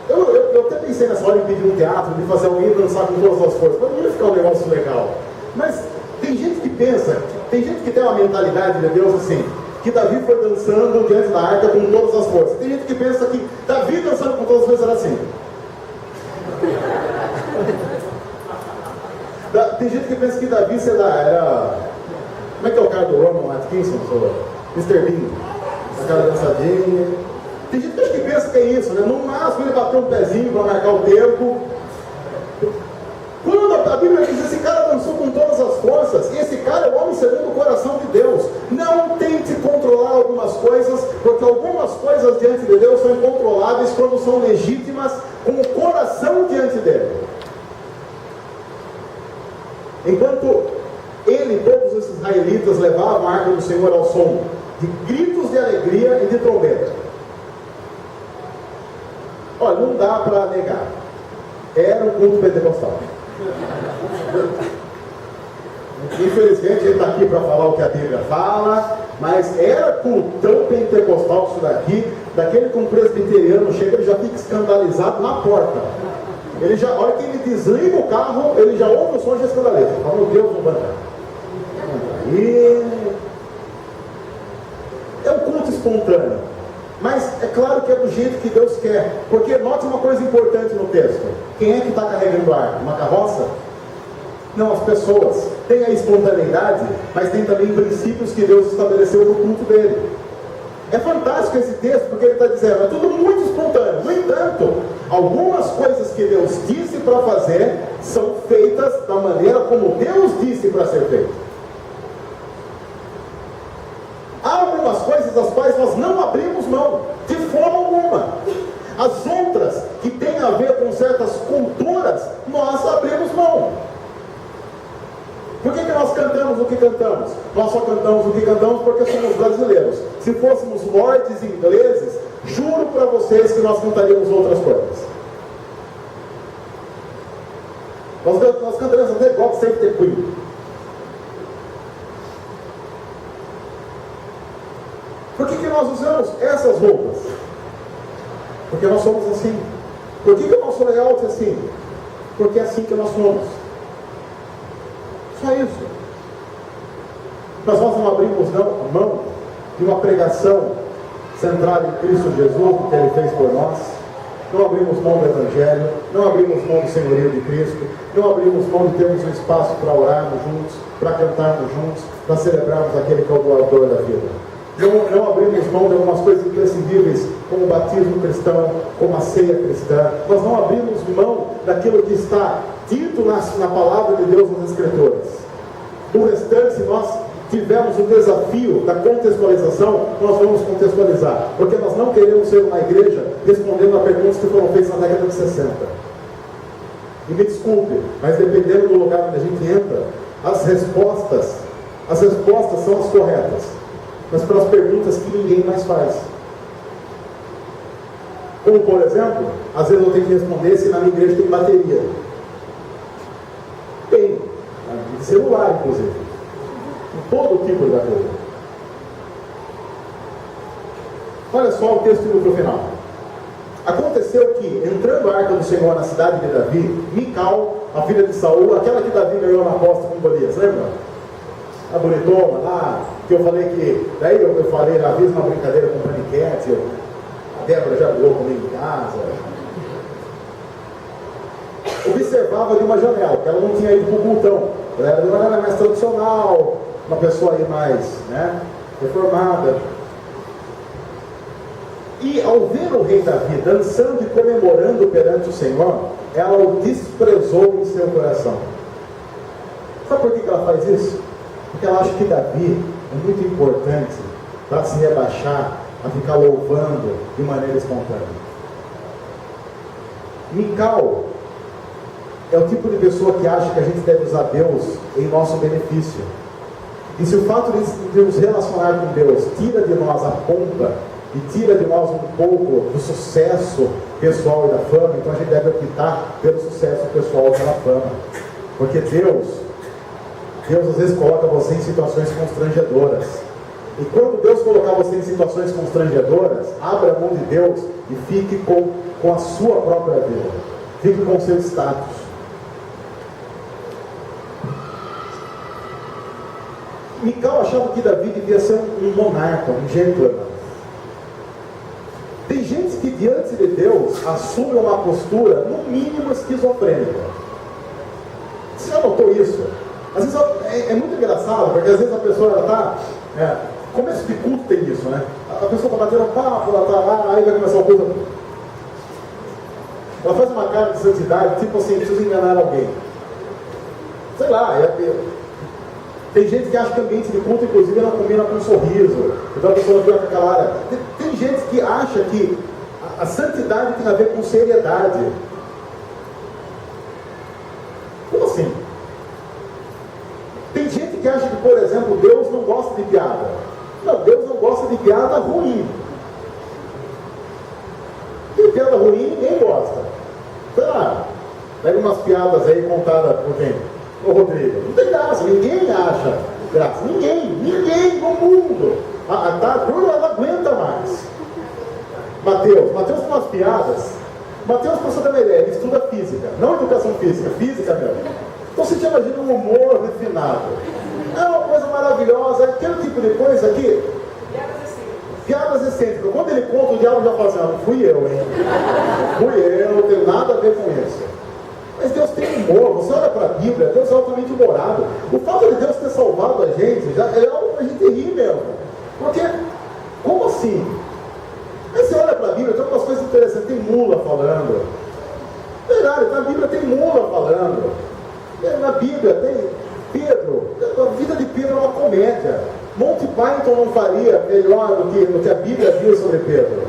A: Eu até pensei nessa hora em pedir um teatro, de fazer alguém dançar com todas as forças, para não ia ficar um negócio legal. Mas tem gente que pensa, tem gente que tem uma mentalidade de Deus assim, que Davi foi dançando diante da arca com todas as forças. Tem gente que pensa que Davi dançando com todas as forças era assim. Tem gente que pensa que Davi, sei lá, era... Como é que é o cara do Roman Atkinson? Mr. Bean. Aquela dançadinha. Tem gente que pensa que é isso, né? No máximo ele bateu um pezinho para marcar o tempo. Quando a Bíblia diz que esse cara dançou com todas as forças, esse cara é o homem segundo o coração de Deus. Não tente controlar algumas coisas, porque algumas coisas diante de Deus são incontroláveis quando são legítimas com o coração diante dele. Enquanto ele e todos esses israelitas levavam a arca do Senhor ao som de gritos de alegria e de trombeta. Olha, não dá para negar. Era um culto pentecostal. Infelizmente a gente está aqui para falar o que a Bíblia fala, mas era cultão pentecostal isso daqui, daquele que um presbiteriano chega, ele já fica escandalizado na porta. Ele já, a hora que ele desliga o carro, ele já ouve o som e já escandaliza. Fala, meu Deus, não vai entrar. E é um culto espontâneo, mas é claro que é do jeito que Deus quer, porque note uma coisa importante no texto: quem é que está carregando a arca? Uma carroça? Não, as pessoas. Tem a espontaneidade, mas tem também princípios que Deus estabeleceu no culto dele. É fantástico esse texto, porque ele está dizendo, é tudo muito espontâneo. No entanto, algumas coisas que Deus disse para fazer são feitas da maneira como Deus disse para ser feito. Há algumas coisas das quais nós não abrimos mão, de forma alguma. As outras, que têm a ver com certas culturas, nós abrimos mão. Por que nós cantamos o que cantamos? Nós só cantamos o que cantamos porque somos brasileiros. Se fôssemos lords ingleses, juro para vocês que nós cantaríamos outras coisas. Nós cantaremos até God Save the Queen. Por que nós usamos essas roupas? Porque nós somos assim. Por que o nosso layout é assim? Porque é assim que nós somos. Só isso. Mas nós não abrimos mão de uma pregação centrada em Cristo Jesus, que Ele fez por nós. Não abrimos mão do Evangelho, não abrimos mão do senhorio de Cristo, não abrimos mão de termos um espaço para orarmos juntos, para cantarmos juntos, para celebrarmos aquele que é o doador da vida. Não abrimos mão de algumas coisas imprescindíveis, como o batismo cristão, como a ceia cristã. Nós não abrimos mão daquilo que está dito na palavra de Deus nas Escrituras. O restante, se nós tivermos o desafio da contextualização, nós vamos contextualizar. Porque nós não queremos ser uma igreja respondendo a perguntas que foram feitas na década de 60. E me desculpe, mas dependendo do lugar onde a gente entra, as respostas são as corretas, mas para as perguntas que ninguém mais faz. Como, por exemplo, às vezes eu tenho que responder se na minha igreja tem bateria. Tem, de celular inclusive, todo tipo de bateria. Olha só o texto indo para o final. Aconteceu que, entrando a arca do Senhor na cidade de Davi, Mical, a filha de Saul, aquela que Davi ganhou na aposta com Golias, lembra? A bonitona lá, que eu falei que, daí eu falei, ela fez uma brincadeira com o paniquete, a Débora já brigou comigo em casa. Observava de uma janela, porque ela não tinha ido para o cultão, ela era de uma janela mais tradicional, uma pessoa aí mais, reformada. E ao ver o rei Davi dançando e comemorando perante o Senhor, ela o desprezou em seu coração. Sabe por que ela faz isso? Porque ela acha que Davi é muito importante para se rebaixar a ficar louvando de maneira espontânea. Mical é o tipo de pessoa que acha que a gente deve usar Deus em nosso benefício. E se o fato de nos relacionar com Deus tira de nós a pompa e tira de nós um pouco do sucesso pessoal e da fama, então a gente deve optar pelo sucesso pessoal e pela fama. Porque Deus às vezes coloca você em situações constrangedoras. E quando Deus colocar você em situações constrangedoras, abra a mão de Deus e fique com a sua própria vida. Fique com o seu status. Mical achava que Davi devia ser um monarca, um gentleman. Tem gente que diante de Deus assume uma postura no mínimo esquizofrênica. Você já notou isso? Às vezes é muito engraçado, porque às vezes a pessoa está... começo de culto tem isso, né? A pessoa está batendo papo, ela está lá, aí vai começar o culto. Ela faz uma cara de santidade, tipo assim, preciso enganar alguém. Sei lá, tem gente que acha que ambiente de culto, inclusive, não combina com um sorriso. Então a pessoa fica com aquela área. Tem gente que acha que a santidade tem a ver com seriedade. Como assim? Tem gente que acha que, por exemplo, Deus não gosta de piada. Não, Deus não gosta de piada ruim. E piada ruim ninguém gosta. Sei lá, pega umas piadas aí contadas por quem? Ô Rodrigo, não tem graça, ninguém acha graça. Ninguém no mundo. A turma não aguenta mais. Mateus tem umas piadas. Mateus, para você ter uma ideia, ele estuda física, não educação física, física mesmo. Então você imagina um humor refinado. É uma coisa maravilhosa, aquele tipo de coisa aqui. Piadas excêntricas. Quando ele conta, o diabo já fala assim, não fui eu, hein? Fui eu, não tenho nada a ver com isso. Mas Deus tem humor, você olha para a Bíblia, Deus é altamente humorado. O fato de Deus ter salvado a gente, já é algo para a gente rir mesmo. Porque, como assim? Aí você olha para a Bíblia, tem umas coisas interessantes, tem mula falando. Verdade, na Bíblia tem mula falando. Na Bíblia tem Pedro, a vida de Pedro é uma comédia. Monty Python não faria melhor do que a Bíblia diz sobre Pedro.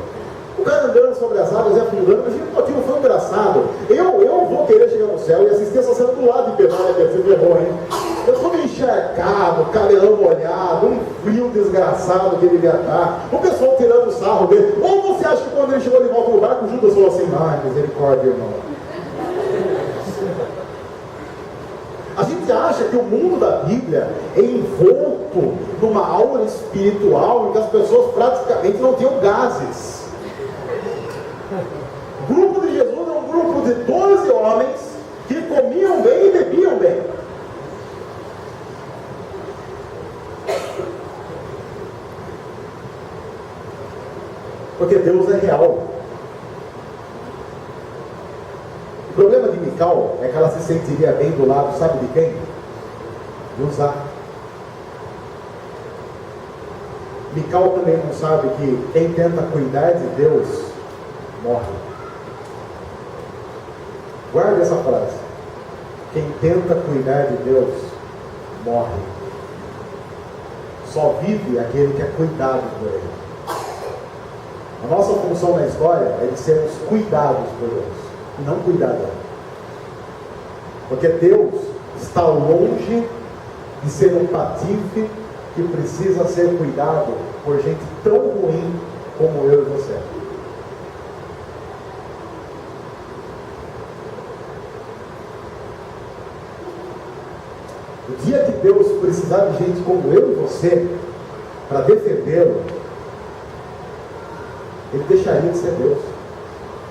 A: O cara andando sobre as águas e afundando, mas aquilo foi engraçado. Eu vou querer chegar no céu e assistir essa cena do lado de Pedro, você ferrou, hein? Eu tô meio encharcado, cabelão molhado, um frio desgraçado que ele devia estar, o pessoal tirando o sarro dele. Ou você acha que quando ele chegou de volta no barco, o Judas falou assim, ai, misericórdia, irmão. A gente acha que o mundo da Bíblia é envolto numa aura espiritual em que as pessoas praticamente não tinham gases. O grupo de Jesus é um grupo de 12 homens que comiam bem e bebiam bem. Porque Deus é real. O problema de Mical é que ela se sentiria bem do lado, sabe de quem? De Uzá. Mical também não sabe que quem tenta cuidar de Deus morre. Guarde essa frase. Quem tenta cuidar de Deus morre. Só vive aquele que é cuidado por Ele. A nossa função na história é de sermos cuidados por Deus, e não cuidado. Porque Deus está longe de ser um patife que precisa ser cuidado por gente tão ruim como eu e você. O dia que Deus precisar de gente como eu e você para defendê-lo, Ele deixaria de ser Deus.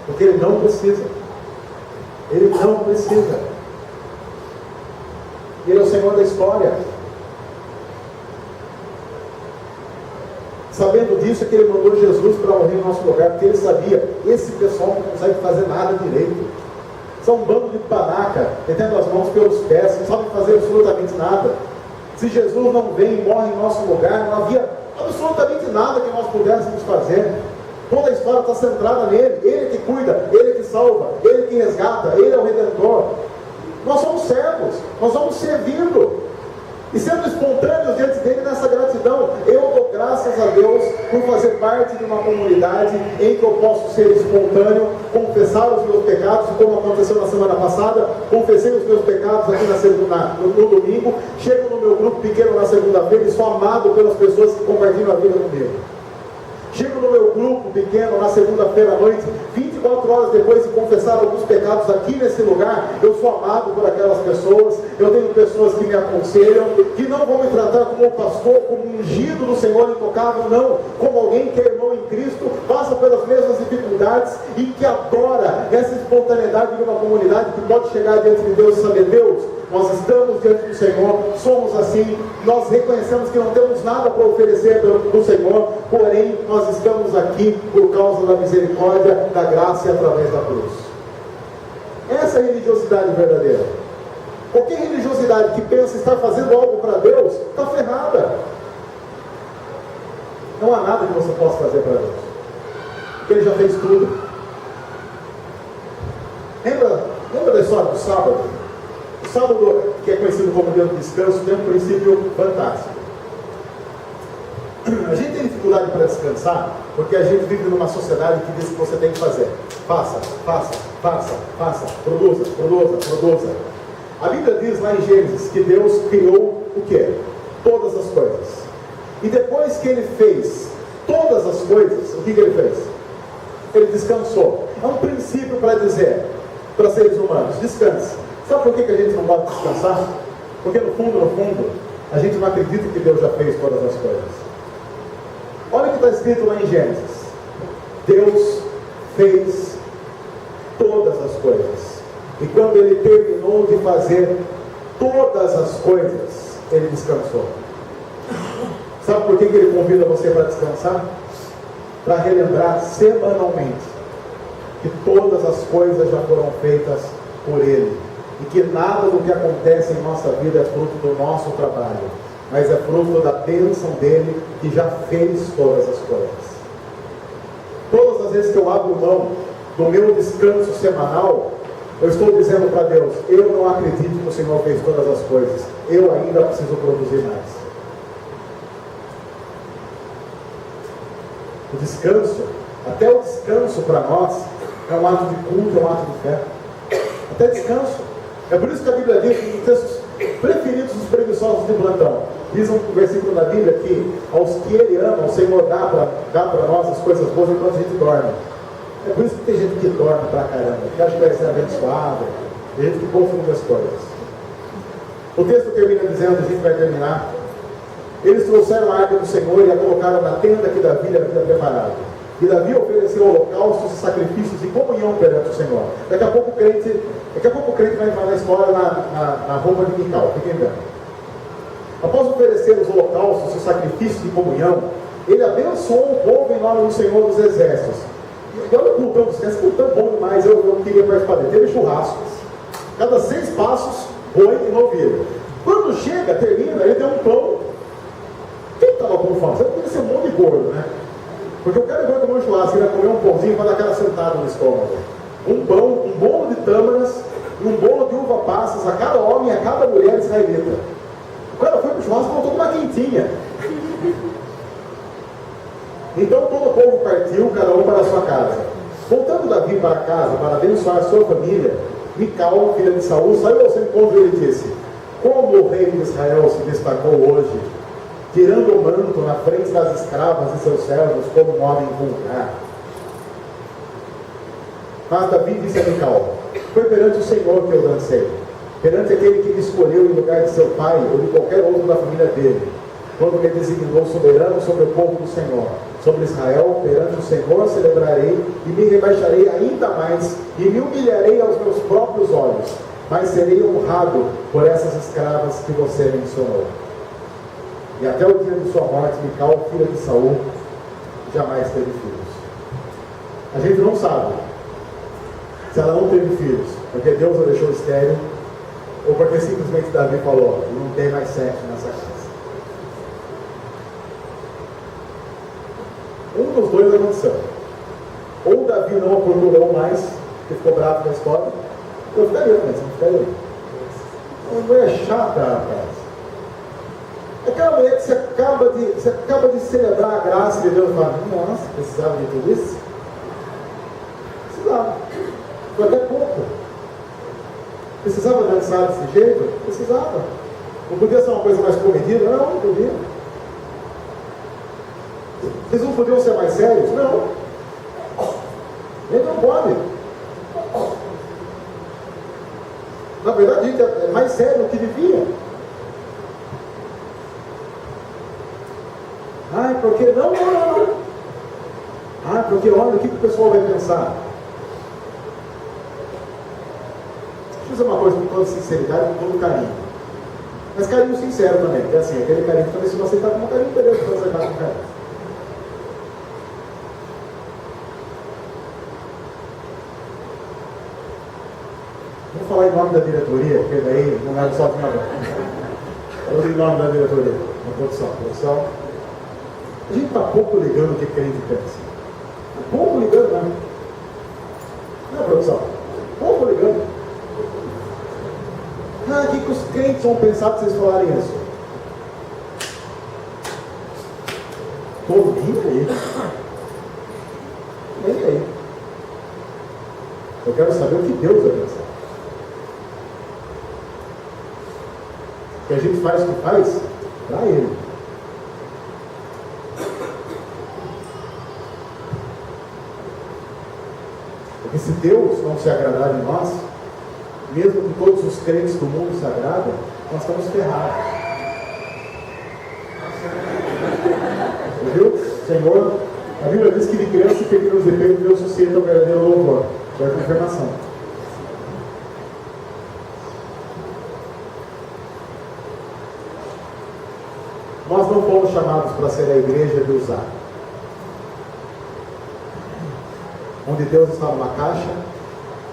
A: Porque Ele não precisa. Ele não precisa. Ele é o Senhor da história. Sabendo disso é que Ele mandou Jesus para morrer no nosso lugar, porque Ele sabia, esse pessoal não consegue fazer nada direito. São um bando de panaca, metendo as mãos pelos pés, não sabem fazer absolutamente nada. Se Jesus não vem e morre em nosso lugar, não havia absolutamente nada que nós pudéssemos fazer. Toda a história está centrada nele. Ele que cuida, Ele que salva, Ele que resgata, Ele é o Redentor. Nós somos servos, nós vamos servindo e sendo espontâneos diante dele nessa gratidão. Eu dou graças a Deus por fazer parte de uma comunidade em que eu posso ser espontâneo, confessar os meus pecados, como aconteceu na semana passada. Confessei os meus pecados aqui no domingo, chego no meu grupo pequeno na segunda-feira e sou amado pelas pessoas que compartilham a vida comigo. Chego no meu grupo pequeno na segunda-feira à noite, 24 horas depois de confessar alguns pecados aqui nesse lugar, eu sou amado por aquelas pessoas. Eu tenho pessoas que me aconselham, que não vão me tratar como pastor, como ungido do Senhor intocável, não, como alguém que é irmão em Cristo, passa pelas mesmas dificuldades e que adora essa espontaneidade de uma comunidade que pode chegar diante de Deus e saber: Deus, nós estamos diante do Senhor, somos assim, nós reconhecemos que não temos nada para oferecer do Senhor, porém nós estamos aqui por causa da misericórdia, da graça e através da cruz. Essa é a religiosidade verdadeira. Qualquer religiosidade que pensa estar fazendo algo para Deus, está ferrada. Não há nada que você possa fazer para Deus, porque Ele já fez tudo. Lembra da história do sábado? O sábado, que é conhecido como dia do descanso, tem um princípio fantástico. A gente tem dificuldade para descansar porque a gente vive numa sociedade que diz que você tem que fazer. Faça, faça, faça, faça, produza, produza, produza. A Bíblia diz lá em Gênesis que Deus criou o quê? Todas as coisas. E depois que Ele fez todas as coisas, o que Ele fez? Ele descansou. É um princípio para dizer para seres humanos: descanse. Sabe por que a gente não pode descansar? Porque no fundo, a gente não acredita que Deus já fez todas as coisas. Olha o que está escrito lá em Gênesis: Deus fez todas as coisas. E quando Ele terminou de fazer todas as coisas, Ele descansou. Sabe por que Ele convida você para descansar? Para relembrar semanalmente que todas as coisas já foram feitas por Ele. E que nada do que acontece em nossa vida é fruto do nosso trabalho, mas é fruto da bênção dele, que já fez todas as coisas. Todas as vezes que eu abro mão do meu descanso semanal, eu estou dizendo para Deus: eu não acredito que o Senhor fez todas as coisas, eu ainda preciso produzir mais. O descanso, até o descanso para nós, é um ato de culto, é um ato de fé. Até descanso. É por isso que a Bíblia diz, um dos textos preferidos dos preguiçosos de plantão, diz um versículo da Bíblia que aos que Ele ama, o Senhor dá para nós as coisas boas enquanto a gente dorme. É por isso que tem gente que dorme pra caramba, que acha que vai ser abençoado, tem gente que confunde as coisas. O texto termina dizendo, a gente vai terminar: eles trouxeram a arca do Senhor e a colocaram na tenda que Davi havia preparado. E Davi ofereceu holocaustos e sacrifícios de comunhão perante o Senhor. Daqui a pouco o crente vai entrar na história na roupa de Mical, fiquem vendo. Após oferecer os holocaustos e os sacrifícios de comunhão, ele abençoou o povo em nome do Senhor dos Exércitos. E olha o cultão dos crentes, cultão bom demais, eu queria participar dele. Teve churrascos. Cada 6 passos, boi e novilho. Quando chega, termina, ele tem um pão. Quem estava com fome? Você podia ser um monte de gordo, né? Porque o cara vai comer um churrasco, ele vai comer um pãozinho para dar aquela sentada no estômago. Um pão, um bolo de tâmaras e um bolo de uva passas a cada homem e a cada mulher israelita. O cara foi para o churrasco e voltou com uma quentinha. Então todo o povo partiu, cada um para a sua casa. Voltando Davi para casa, para abençoar a sua família, Mical, filha de Saul, saiu ao seu encontro e ele disse: como o rei de Israel se destacou hoje, tirando o manto na frente das escravas e seus servos, como um homem vulgar. Mas Davi disse a Mical: foi perante o Senhor que eu dancei, perante aquele que me escolheu em lugar de seu pai ou de qualquer outro da família dele, quando me designou soberano sobre o povo do Senhor. Sobre Israel, perante o Senhor celebrarei e me rebaixarei ainda mais e me humilharei aos meus próprios olhos, mas serei honrado por essas escravas que você mencionou. E até o dia de sua morte, Mical, filha de Saul, jamais teve filhos. A gente não sabe se ela não teve filhos porque Deus a deixou estéril ou porque simplesmente Davi falou: não tem mais sexo nessa casa. Um dos dois aconteceu. Ou Davi não a procurou mais, que ficou bravo com a história. Eu ficaria, mas não ficaria. Uma mulher chata, rapaz. Aquela mulher que você acaba de celebrar a graça de Deus e fala: nossa, precisava de tudo isso? Precisava. Foi até pouco. Precisava dançar desse jeito? Precisava. Não podia ser uma coisa mais comedida? Não podia. Vocês não podiam ser mais sérios? Não. Ele não pode. Na verdade, a gente é mais sério do que devia. Ai, porque não. Ah, porque olha, o que o pessoal vai pensar? Deixa eu dizer uma coisa com toda sinceridade, com todo carinho. Mas carinho sincero também, porque assim, aquele carinho também, se não aceitar como carinho, beleza, se não aceitar como carinho. Vou falar em nome da diretoria, porque daí não é só de nada. Vou em nome da diretoria, da produção. A gente está pouco ligando o que crente pensa. Pouco ligando, né? Não é, produção? Pouco ligando. Ah, o que os crentes vão pensar para vocês falarem isso? Estou nem aí. Nem aí. Eu quero saber o que Deus vai pensar. Que a gente faz o que faz para Ele. Porque se Deus não se agradar de nós, mesmo que todos os crentes do mundo se agradem, nós estamos ferrados. Viu? Senhor, a Bíblia diz que de criança e pequenos defeitos Deus suscita o verdadeiro louvor. É a confirmação. Nós não fomos chamados para ser a igreja de usar. Onde Deus está numa caixa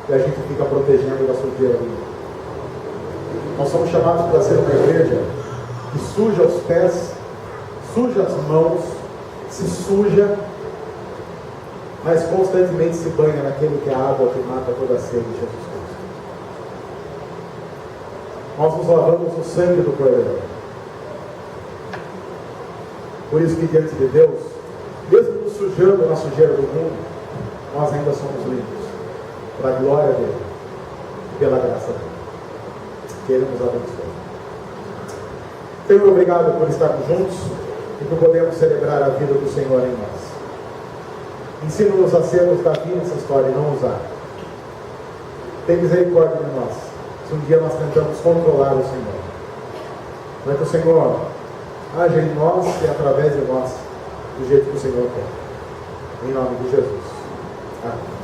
A: e a gente fica protegendo da sujeira do mundo. Nós somos chamados para ser uma igreja que suja os pés, suja as mãos, se suja, mas constantemente se banha naquele que é a água que mata toda a sede de Jesus Cristo. Nós nos lavamos no sangue do Cordeiro. Por isso que diante de Deus, mesmo nos sujando na sujeira do mundo, nós ainda somos limpos, para a glória dele, e pela graça dele. Que ele nos abençoe. Senhor, obrigado por estarmos juntos e por podermos celebrar a vida do Senhor em nós. Ensina-nos a sermos Davi nessa história e não usar. Tem misericórdia de nós, se um dia nós tentamos controlar o Senhor. Para que o Senhor haja em nós e através de nós, do jeito que o Senhor quer. Em nome de Jesus. Amém.